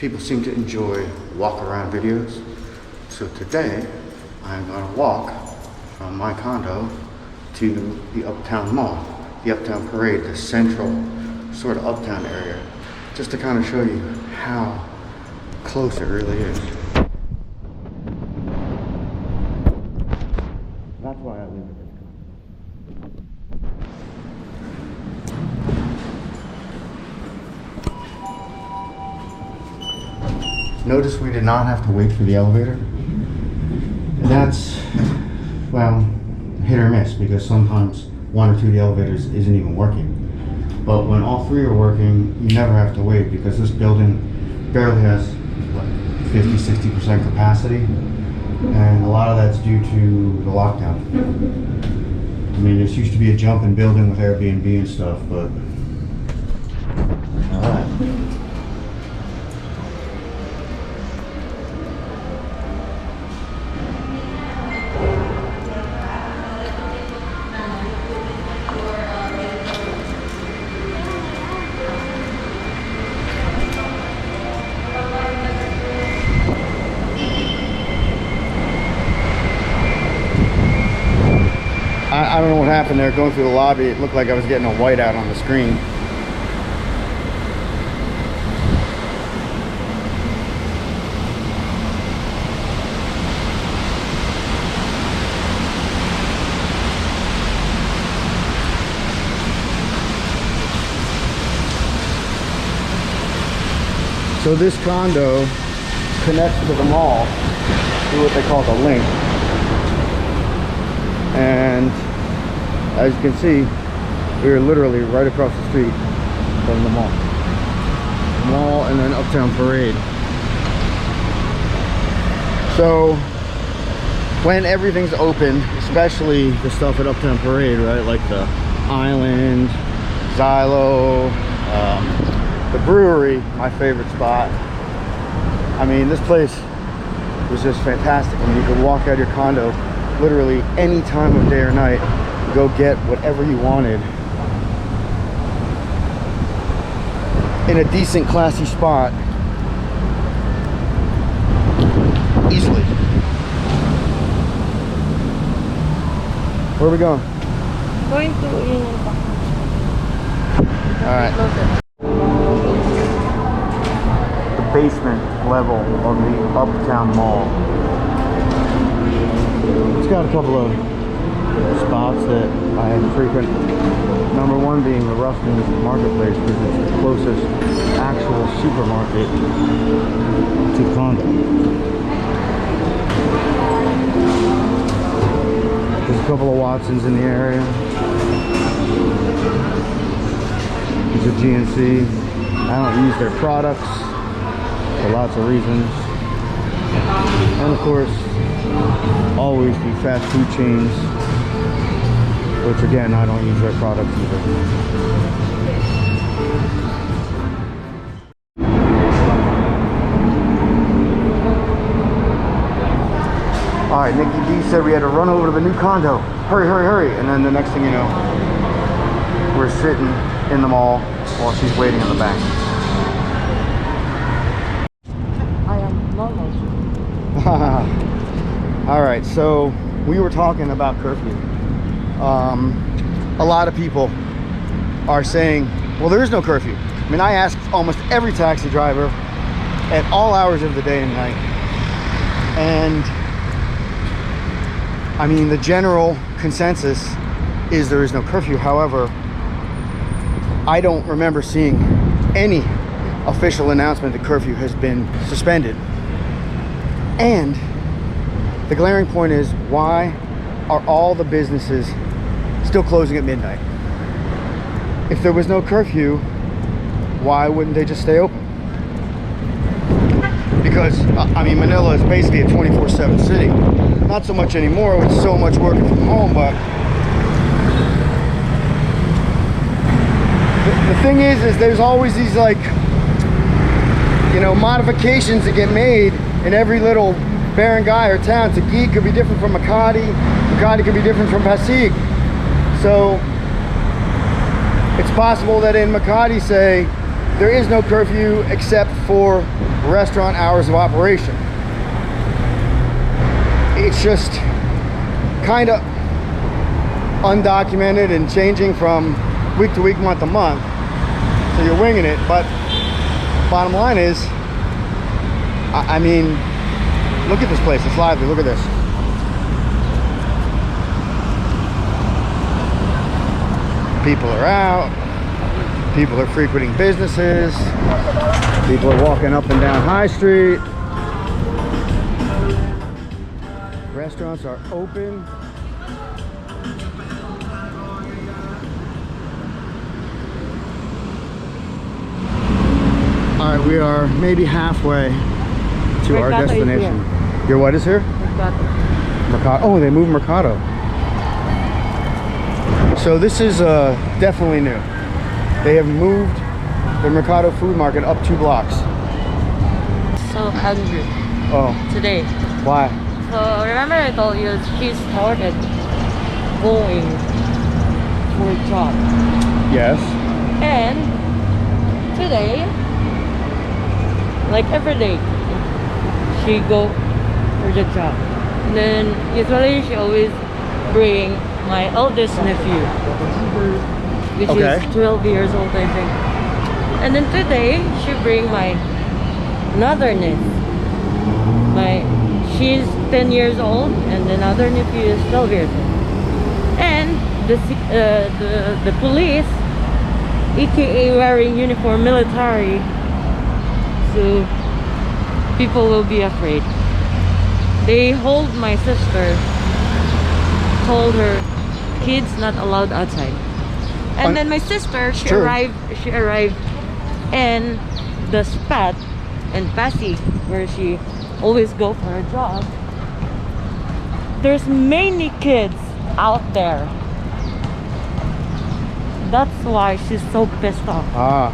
people seem to enjoy walk around videos. So today, I'm gonna walk from my condo to the Uptown Mall, the Uptown Parade, the central sort of Uptown area, just to kind of show you how close it really is. That's why I leave it. Notice we did not have to wait for the elevator. That's, well, hit or miss, because sometimes one or two of the elevators isn't even working. But when all three are working, you never have to wait, because this building barely has, what, 50–60% capacity. And a lot of that's due to the lockdown. I mean, this used to be a jumping building with Airbnb and stuff, but all right. I don't know what happened there. Going through the lobby, it looked like I was getting a whiteout on the screen. So this condo connects to the mall through what they call the link. And as you can see, we are literally right across the street from the mall. Mall and then Uptown Parade. So when everything's open, especially the stuff at Uptown Parade, right? Like the Island, Xylo, the brewery, my favorite spot. I mean, this place was just fantastic. I mean, you could walk out of your condo literally any time of day or night, go get whatever you wanted in a decent, classy spot easily. Where are we going? Going to Union Park. All right. The basement level of the Uptown Mall. It's got a couple of spots that I frequent. Number one being the Rustin's Marketplace, because it's the closest actual supermarket to condo. There's a couple of Watsons in the area. There's a GNC. I don't use their products for lots of reasons. And of course, always the fast food chains, which again, I don't use their products either. Alright, Nikki D said we had to run over to the new condo. Hurry, hurry, hurry. And then the next thing you know, we're sitting in the mall while she's waiting in the back. I am normal. Alright, so we were talking about curfew. A lot of people are saying, well, there is no curfew. I mean, I asked almost every taxi driver at all hours of the day and night. And I mean, the general consensus is there is no curfew. However, I don't remember seeing any official announcement that curfew has been suspended. And the glaring point is, why are all the businesses still closing at midnight? If there was no curfew, why wouldn't they just stay open? Because, I mean, Manila is basically a 24/7 city. Not so much anymore with so much working from home, but the thing is there's always these, like, you know, modifications that get made in every little barangay or town. Taguig could be different from Makati. Makati could be different from Pasig. So it's possible that in Makati, say, there is no curfew except for restaurant hours of operation. It's just kind of undocumented and changing from week to week, month to month. So you're winging it, but bottom line is, I mean, look at this place, it's lively, look at this. People are out, people are frequenting businesses, people are walking up and down High Street. Restaurants are open. All right, we are maybe halfway to our Mercato is destination. here. Your what is here? Mercato. Mercado. Oh, they moved Mercado. So this is definitely new. They have moved the Mercado food market up 2 blocks. So hungry Oh, today. why? So remember I told you she started going for a job. Yes. And today, like every day, she go for the job. And then usually she always bring my eldest nephew, which Okay. is 12 years old, I think. And then today she bring my another niece. She's 10 years old, and another nephew is 12 years old. And the police, aka wearing uniform military, so people will be afraid. They hold my sister, told her kids not allowed outside. And then my sister, she True. arrived in the spot in Pasig where she always go for a job. There's many kids out there. That's why she's so pissed off. Ah.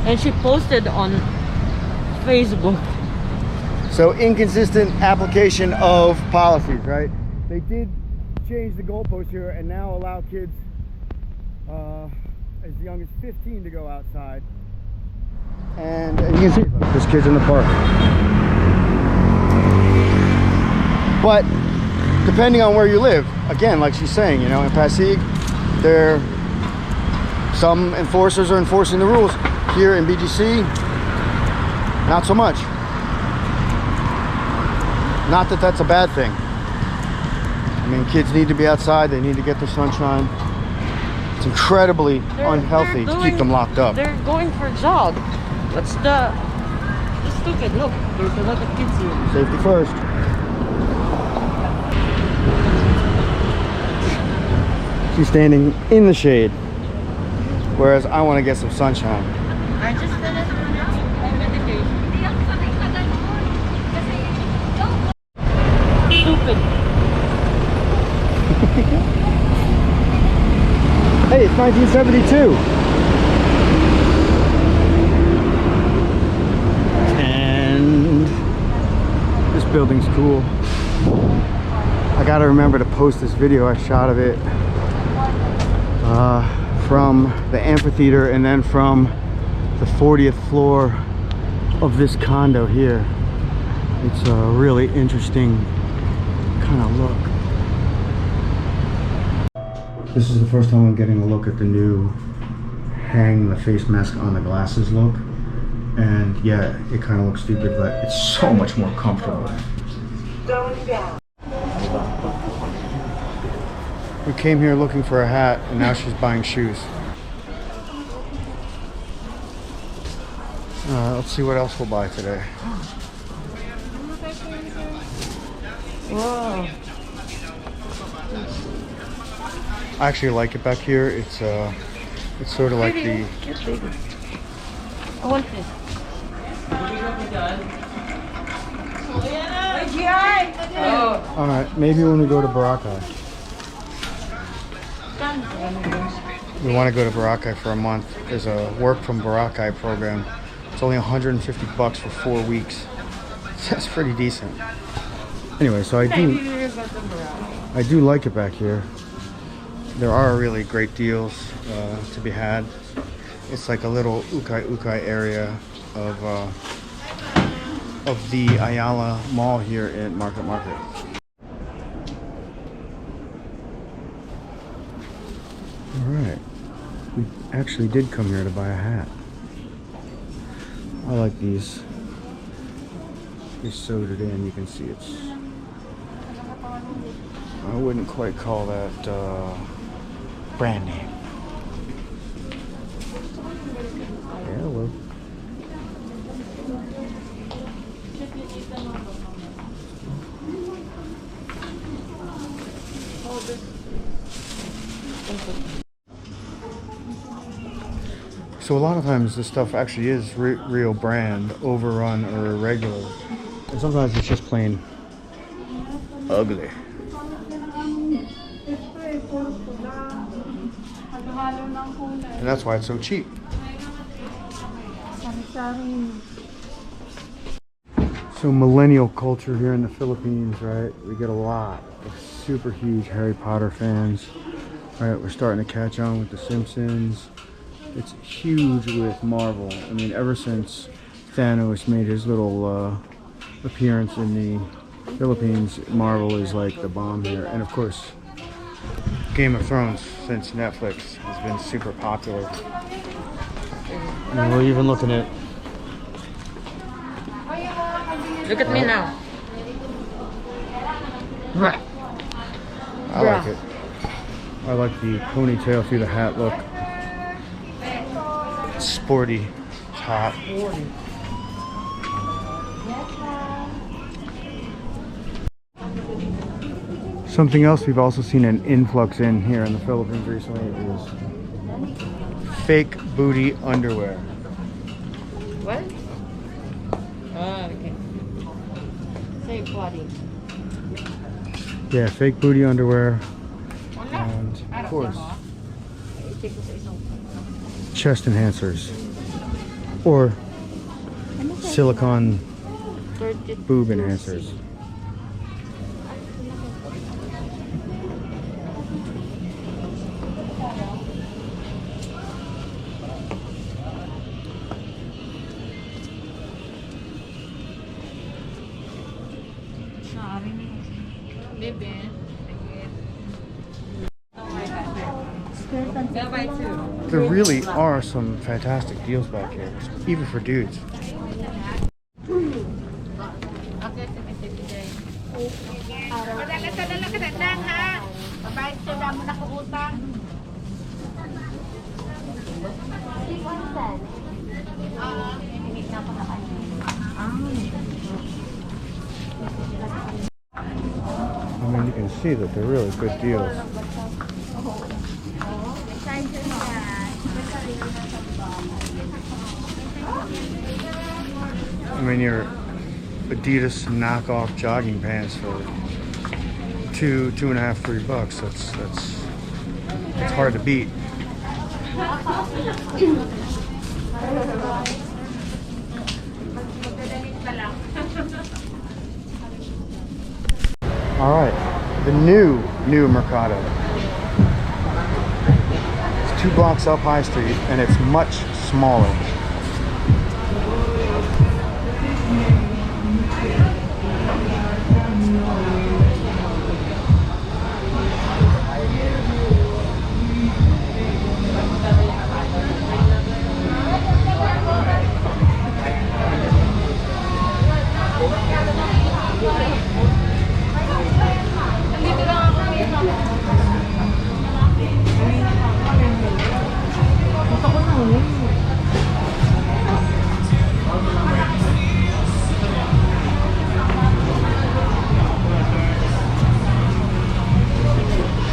And she posted on Facebook. So inconsistent application of policies, right? They did change the goalpost here and now allow kids as young as 15 to go outside. And you can see there's kids in the park. But depending on where you live, again, like she's saying, you know, in Pasig, some enforcers are enforcing the rules. Here in BGC, not so much. Not that that's a bad thing. I mean, kids need to be outside, they need to get the sunshine. It's incredibly unhealthy to keep them locked up. They're going for a jog. What's the stupid? Look, there's a lot of kids here. Safety first. She's standing in the shade, whereas I want to get some sunshine. I just finished my medication. Stupid. Hey, it's 1972. And this building's cool. I gotta remember to post this video I shot of it from the amphitheater and then from the 40th floor of this condo here. It's a really interesting kind of look. This is the first time I'm getting a look at the new hang the face mask on the glasses look. And yeah, it kind of looks stupid, but it's so much more comfortable. We came here looking for a hat, and now she's buying shoes. Let's see what else we'll buy today. Wow. I actually like it back here. It's sort of like the. Get bigger. I want this. Oh. All right, maybe when we go to Boracay. We want to go to Boracay for a month. There's a work from Boracay program. It's only $150 for 4 weeks. That's pretty decent. Anyway, so I do like it back here. There are really great deals to be had. It's like a little ukai area of the Ayala Mall here at Market Market. All right, we actually did come here to buy a hat. I like these. We sewed it in. You can see it's. I wouldn't quite call that brand name. Yeah, well. So a lot of times this stuff actually is real brand, overrun or irregular. And sometimes it's just plain ugly. And that's why it's so cheap. So millennial culture here in the Philippines, right? We get a lot of super huge Harry Potter fans. Right, we're starting to catch on with The Simpsons. It's huge with Marvel. I mean, ever since Thanos made his little appearance in the Philippines, Marvel is like the bomb here. And of course, Game of Thrones, since Netflix, has been super popular. And we're even looking at... Look at me now. Right. I like it. I like the ponytail through the hat look. Sporty top. Something else we've also seen an influx in here in the Philippines recently is fake booty underwear. What? Oh, okay. Say body. Yeah, fake booty underwear. And of course, chest enhancers or silicone boob enhancers. There really are some fantastic deals back here, even for dudes. I mean, you can see that they're really good deals. I mean, your Adidas knockoff jogging pants for $2.50, $3. That's hard to beat. All right, the new Mercado. It's 2 blocks up High Street, and it's much smaller.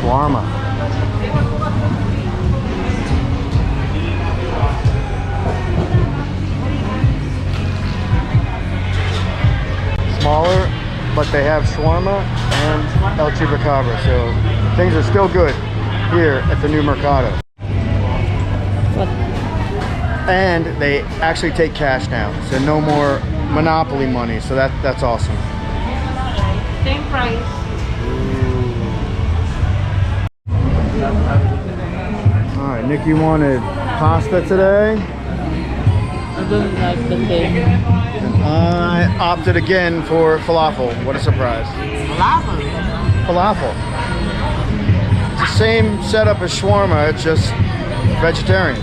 Shawarma. Smaller, but they have shawarma and El Chupacabra, so things are still good here at the new Mercado. What? And they actually take cash now, so no more monopoly money, so that's awesome. Same price. All right, Nick, you wanted pasta today. I don't like the thing. I opted again for falafel. What a surprise. Falafel. Falafel. It's the same setup as shawarma, it's just vegetarian.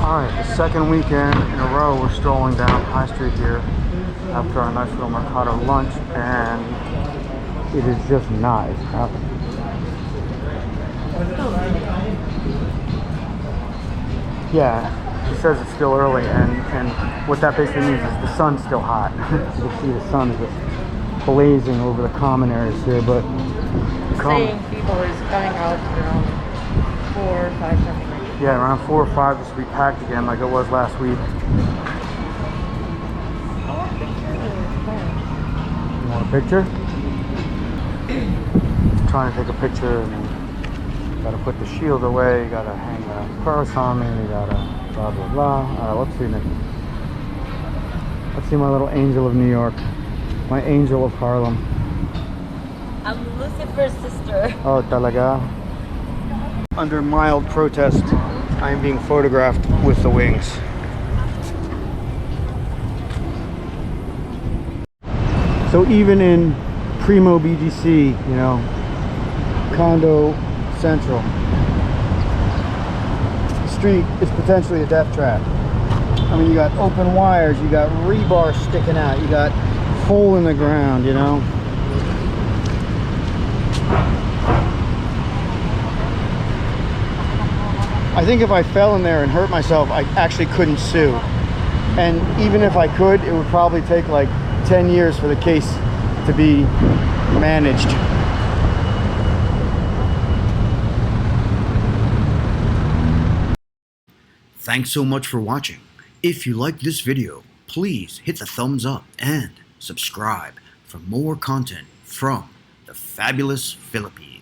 Alright, the second weekend in a row we're strolling down High Street here after our nice little Mercado lunch, and it is just not. It's happening. Yeah, it says it's still early, and what that basically means is the sun's still hot. You can see the sun is just blazing over the common areas here, but Saying people is coming out around 4 or 5 something. yeah, around 4 or 5 this will be packed again like it was last week. You want a picture? Trying to take a picture, and then gotta put the shield away, you gotta hang a purse on me, you gotta blah blah blah. Alright, let's see, Nick. Let's see my little angel of New York. My angel of Harlem. I'm Lucifer's sister. Oh, talaga. Under mild protest, I am being photographed with the wings. So even in primo BGC, you know, condo central, the street is potentially a death trap. I mean, you got open wires, you got rebar sticking out, you got hole in the ground, you know. I think if I fell in there and hurt myself, I actually couldn't sue. And even if I could, it would probably take like 10 years for the case to be managed. Thanks so much for watching. If you liked this video, please hit the thumbs up and subscribe for more content from the fabulous Philippines.